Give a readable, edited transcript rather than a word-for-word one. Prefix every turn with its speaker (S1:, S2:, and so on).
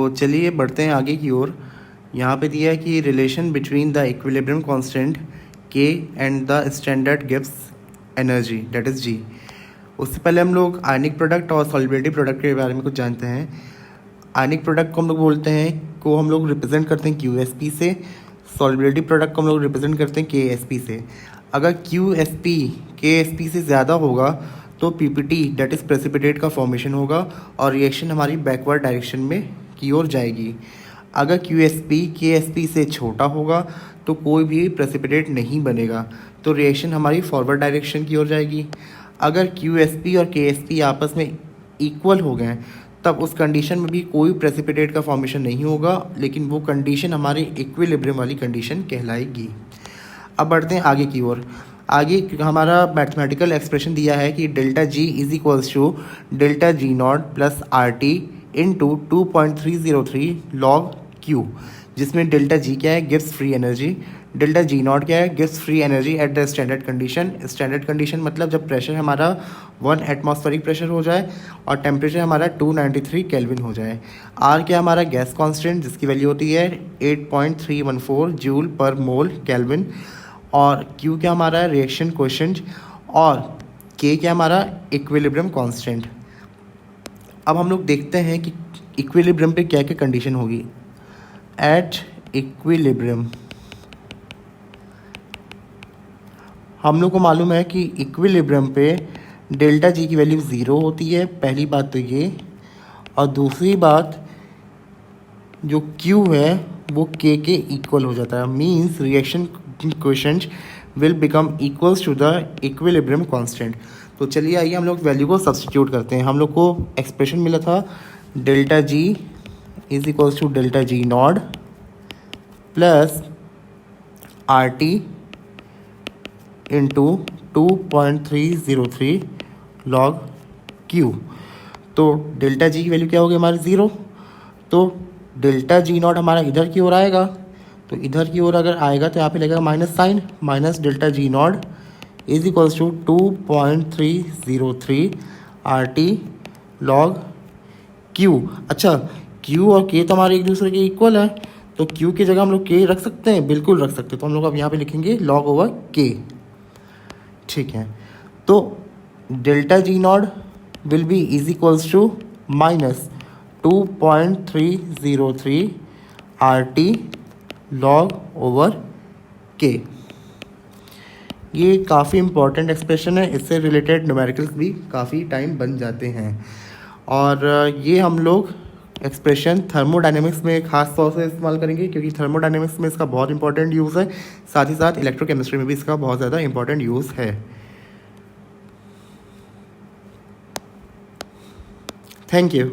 S1: तो चलिए बढ़ते हैं आगे की ओर। यहाँ पे दिया है कि relation between the equilibrium constant K and the standard गिव्स एनर्जी दैट इज़ जी। उससे पहले हम लोग आयनिक प्रोडक्ट और सॉल्युबिलिटी प्रोडक्ट के बारे में कुछ जानते हैं। आयनिक प्रोडक्ट को हम लोग बोलते हैं, को हम लोग रिप्रेजेंट करते हैं QsP से। सॉल्युबिलिटी प्रोडक्ट को हम लोग रिप्रेजेंट करते हैं KsP से। अगर QsP KsP से ज़्यादा होगा तो PPT दैट इज़ प्रेसिपिटेट का फॉर्मेशन होगा और रिएक्शन हमारी बैकवर्ड डायरेक्शन में की ओर जाएगी। अगर QsP KsP से छोटा होगा तो कोई भी प्रेसिपिटेट नहीं बनेगा, तो रिएक्शन हमारी फॉरवर्ड डायरेक्शन की ओर जाएगी। अगर QsP और KsP आपस में इक्वल हो गए तब उस कंडीशन में भी कोई प्रेसिपिटेट का फॉर्मेशन नहीं होगा, लेकिन वो कंडीशन हमारी इक्विलिब्रियम वाली कंडीशन कहलाएगी। अब बढ़ते हैं आगे की ओर। आगे हमारा मैथमेटिकल एक्सप्रेशन दिया है कि delta G is equals to delta G not plus R T into 2.303 log Q, जिसमें डेल्टा जी क्या है, गिव्स free energy, delta G not क्या है, गिव्स free energy at the standard condition. Standard condition मतलब जब प्रेशर हमारा 1 एटमॉस्फेरिक प्रेशर हो जाए और टेम्परेचर हमारा 293 केल्विन हो जाए। आर क्या हमारा गैस कांस्टेंट, जिसकी वैल्यू होती है 8.314 जूल पर मोल केल्विन, और क्यू क्या हमारा रिएक्शन कोएफिशिएंट, और के क्या हमारा इक्विलिब्रियम कांस्टेंट। अब हम लोग देखते हैं कि इक्विलिब्रियम पे क्या क्या कंडीशन होगी। एट इक्विलिब्रियम हम लोग को मालूम है कि इक्विलिब्रियम पे डेल्टा जी की वैल्यू 0 होती है, पहली बात तो ये। और दूसरी बात, जो Q है वो K के इक्वल हो जाता है, means reaction coefficient will become equals to the equilibrium constant. तो चलिए आइए हम लोग वैल्यू को सब्स्टिट्यूट करते हैं। हम लोग को एक्सप्रेशन मिला था delta G is equals to delta G not plus R T into 2.303 log Q. तो डेल्टा जी की वैल्यू क्या होगी हमारी 0, तो डेल्टा जी नॉट हमारा इधर की ओर आएगा, तो इधर की ओर अगर आएगा तो यहाँ पे लगेगा minus sign, minus delta G not is equals to 2.303 R T log Q. अच्छा, क्यू और के तो हमारे एक दूसरे के इक्वल है, तो क्यू की जगह हम लोग के रख सकते हैं, बिल्कुल रख सकते हैं। तो हम लोग अब यहाँ पे लिखेंगे लॉग ओवर के, ठीक है। तो delta G not will be is equals to minus 2.303 R T log over K. ये काफ़ी इंपॉर्टेंट एक्सप्रेशन है, इससे रिलेटेड न्यूमेरिकल्स भी काफ़ी टाइम बन जाते हैं। और ये हम लोग एक्सप्रेशन थर्मोडायनेमिक्स में खास तौर से इस्तेमाल करेंगे, क्योंकि थर्मोडायनेमिक्स में इसका बहुत इंपॉर्टेंट यूज़ है, साथ ही साथ इलेक्ट्रोकेमिस्ट्री में भी इसका बहुत ज़्यादा इंपॉर्टेंट यूज़ है। Thank you.